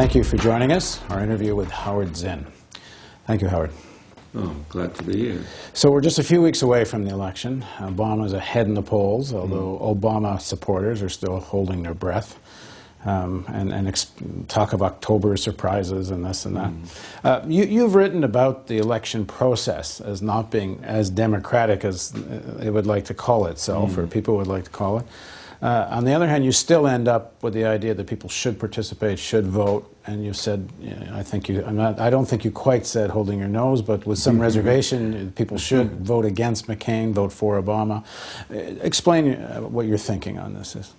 Thank you for joining us, our interview with Howard Zinn. Thank you, Howard. Oh, glad to be here. So we're just a few weeks away from the election. Obama's ahead in the polls, although Obama supporters are still holding their breath. Talk of October surprises and this and that. You've written about the election process as not being as democratic as it would like to call itself, or people would like to call it. On the other hand, you still end up with the idea that people should participate, should vote, and you said, I don't think you quite said holding your nose, but with some reservation, people should vote against McCain, vote for Obama. Explain what your thinking on this is.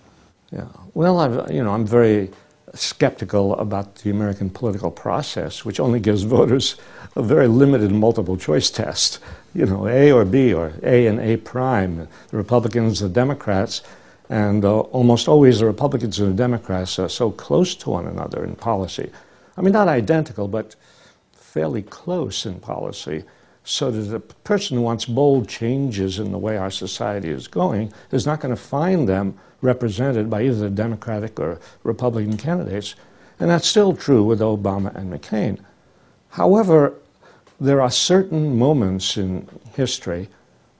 Yeah. Well, I'm very skeptical about the American political process, which only gives voters a very limited multiple choice test. A or B, or A and A prime. The Republicans, the Democrats. And almost always the Republicans and the Democrats are so close to one another in policy. I mean, not identical, but fairly close in policy, so that a person who wants bold changes in the way our society is going is not going to find them represented by either the Democratic or Republican candidates. And that's still true with Obama and McCain. However, there are certain moments in history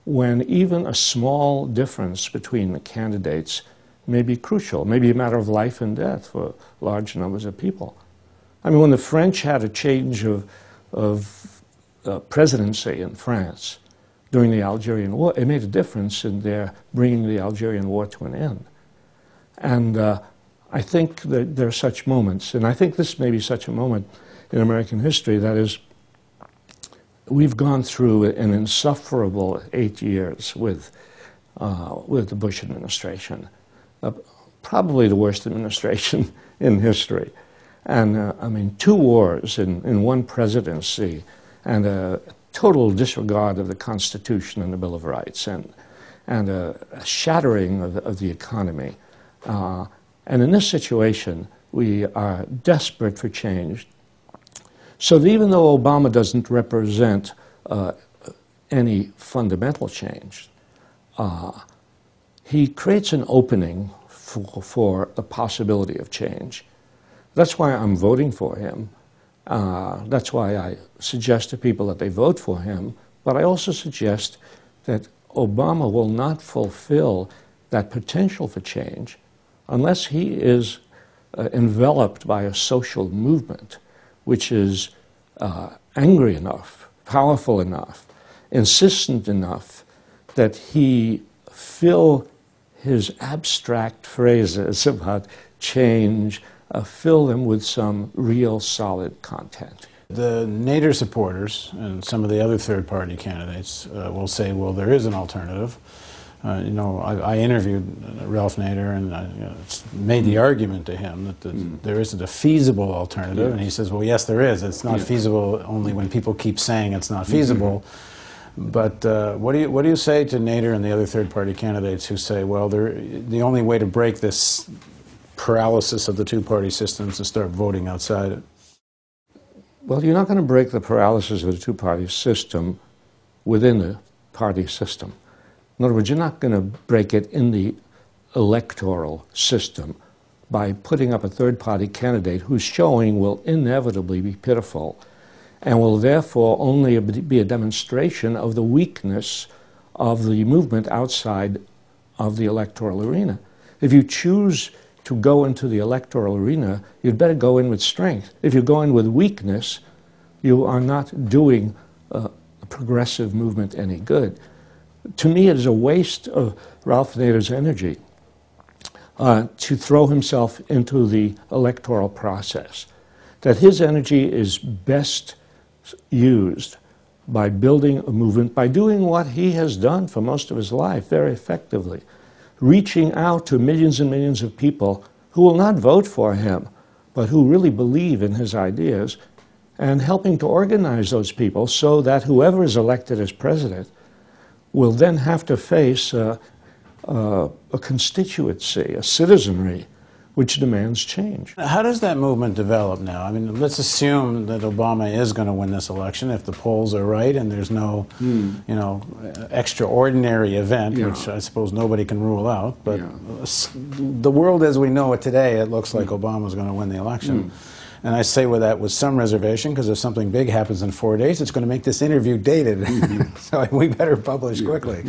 when even a small difference between the candidates may be crucial, maybe a matter of life and death for large numbers of people. I mean, when the French had a change of presidency in France during the Algerian War, it made a difference in their bringing the Algerian War to an end. And I think that there are such moments, and I think this may be such a moment in American history, that is, we've gone through an insufferable 8 years with the Bush administration, probably the worst administration in history. And I mean, 2 wars in one presidency, and a total disregard of the Constitution and the Bill of Rights, and a shattering of the economy. And in this situation, we are desperate for change. So that even though Obama doesn't represent any fundamental change, he creates an opening for the possibility of change. That's why I'm voting for him. That's why I suggest to people that they vote for him. But I also suggest that Obama will not fulfill that potential for change unless he is enveloped by a social movement which is angry enough, powerful enough, insistent enough that he fill his abstract phrases about change, fill them with some real solid content. The Nader supporters and some of the other third-party candidates will say, well, there is an alternative. I interviewed Ralph Nader, and I made the argument to him that there isn't a feasible alternative, and he says, well, yes, there is. It's not feasible only when people keep saying it's not feasible. But what do you say to Nader and the other third-party candidates who say, well, the only way to break this paralysis of the two-party system is to start voting outside it? Well, you're not going to break the paralysis of the two-party system within the party system. In other words, you're not going to break it in the electoral system by putting up a third-party candidate whose showing will inevitably be pitiful and will therefore only be a demonstration of the weakness of the movement outside of the electoral arena. If you choose to go into the electoral arena, you'd better go in with strength. If you go in with weakness, you are not doing a progressive movement any good. To me, it is a waste of Ralph Nader's energy to throw himself into the electoral process. That his energy is best used by building a movement, by doing what he has done for most of his life very effectively, reaching out to millions and millions of people who will not vote for him, but who really believe in his ideas, and helping to organize those people so that whoever is elected as president will then have to face a constituency, a citizenry, which demands change. How does that movement develop now? I mean, let's assume that Obama is going to win this election if the polls are right and there's no, extraordinary event, which I suppose nobody can rule out. But the world as we know it today, it looks like Obama's going to win the election. And I say with that with some reservation, because if something big happens in 4 days, it's going to make this interview dated. So we better publish quickly.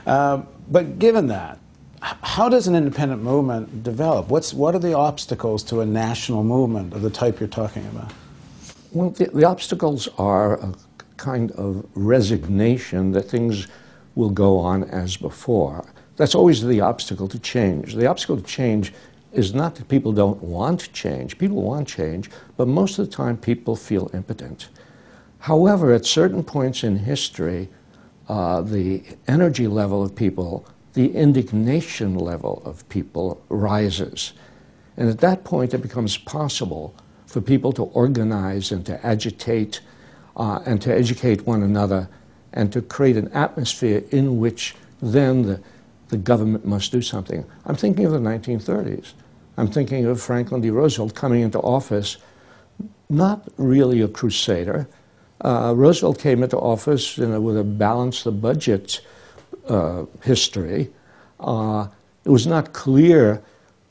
But given that, how does an independent movement develop? What are the obstacles to a national movement of the type you're talking about? Well, the obstacles are a kind of resignation that things will go on as before. That's always the obstacle to change. The obstacle to change is not that people don't want change. People want change, but most of the time people feel impotent. However, at certain points in history, the energy level of people, the indignation level of people rises. And at that point, it becomes possible for people to organize and to agitate and to educate one another and to create an atmosphere in which then the government must do something. I'm thinking of the 1930s. I'm thinking of Franklin D. Roosevelt coming into office, not really a crusader. Roosevelt came into office with a balance the budget history. It was not clear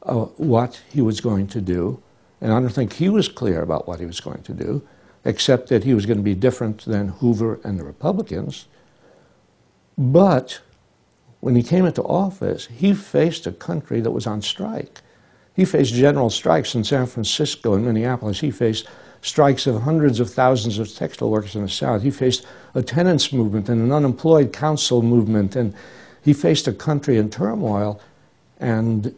what he was going to do, and I don't think he was clear about what he was going to do, except that he was going to be different than Hoover and the Republicans. But when he came into office, he faced a country that was on strike. He faced general strikes in San Francisco and Minneapolis. He faced strikes of hundreds of thousands of textile workers in the South. He faced a tenants movement and an unemployed council movement, and he faced a country in turmoil, and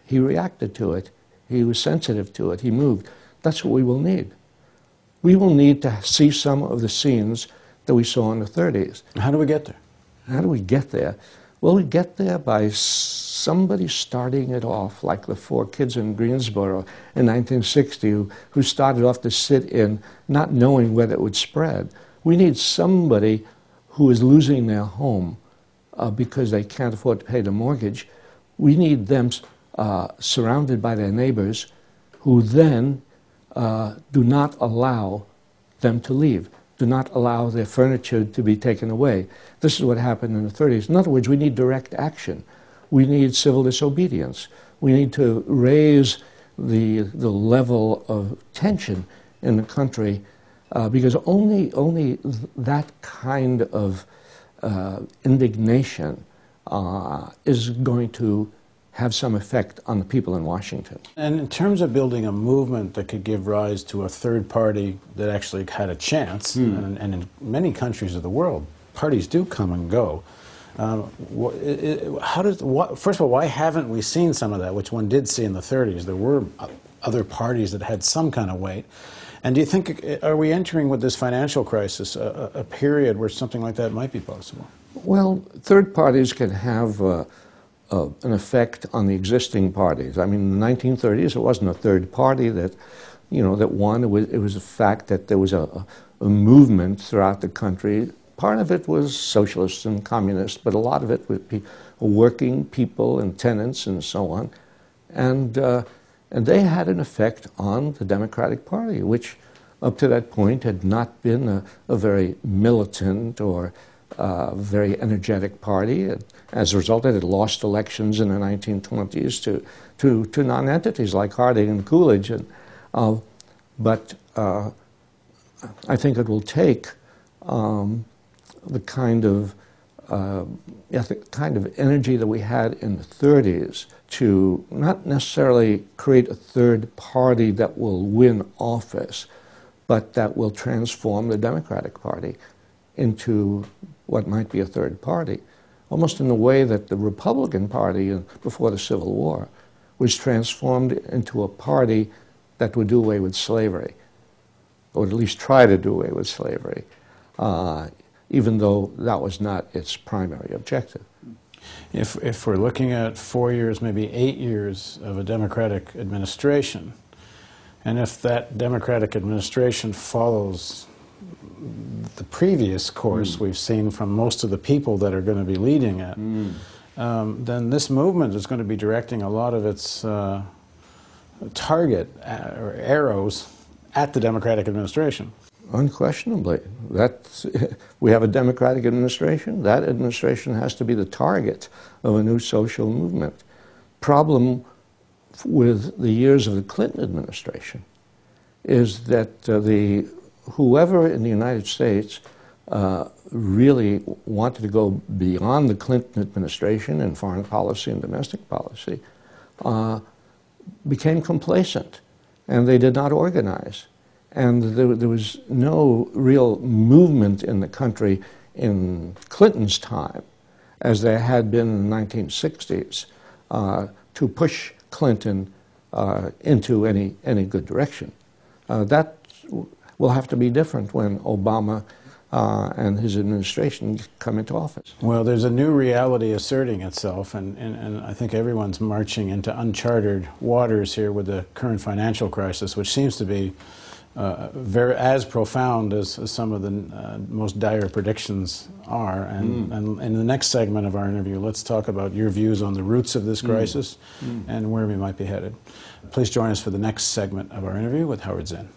he reacted to it. He was sensitive to it. He moved. That's what we will need. We will need to see some of the scenes that we saw in the 30s. How do we get there? How do we get there? Well, we get there by somebody starting it off, like the 4 kids in Greensboro in 1960 who started off to sit in not knowing whether it would spread. We need somebody who is losing their home because they can't afford to pay the mortgage. We need them surrounded by their neighbors who then do not allow them to leave, do not allow their furniture to be taken away. This is what happened in the 30s. In other words, we need direct action. We need civil disobedience. We need to raise the level of tension in the country because only that kind of indignation is going to have some effect on the people in Washington. And in terms of building a movement that could give rise to a third party that actually had a chance, and in many countries of the world, parties do come and go. First of all, why haven't we seen some of that, which one did see in the 30s? There were other parties that had some kind of weight. And do you think, are we entering with this financial crisis a period where something like that might be possible? Well, third parties can have an effect on the existing parties. I mean, in the 1930s, it wasn't a third party that, that won. It was a fact that there was a movement throughout the country. Part of it was socialists and communists, but a lot of it would be working people and tenants and so on. And they had an effect on the Democratic Party, which up to that point had not been a very militant or very energetic party. As a result, it had lost elections in the 1920s to non-entities like Harding and Coolidge. But I think it will take the kind of energy that we had in the 30s to not necessarily create a third party that will win office, but that will transform the Democratic Party into what might be a third party, almost in the way that the Republican Party before the Civil War was transformed into a party that would do away with slavery, or at least try to do away with slavery, even though that was not its primary objective. If we're looking at 4 years, maybe 8 years of a Democratic administration, and if that Democratic administration follows the previous course we've seen from most of the people that are going to be leading it, then this movement is going to be directing a lot of its target or arrows at the Democratic administration. Unquestionably. We have a Democratic administration. That administration has to be the target of a new social movement. Problem with the years of the Clinton administration is that whoever in the United States really wanted to go beyond the Clinton administration in foreign policy and domestic policy became complacent, and they did not organize. And there was no real movement in the country in Clinton's time, as there had been in the 1960s, to push Clinton into any good direction. That will have to be different when Obama and his administration come into office. Well, there's a new reality asserting itself, and I think everyone's marching into uncharted waters here with the current financial crisis, which seems to be very as profound as some of the most dire predictions are. And in the next segment of our interview, let's talk about your views on the roots of this crisis and where we might be headed. Please join us for the next segment of our interview with Howard Zinn.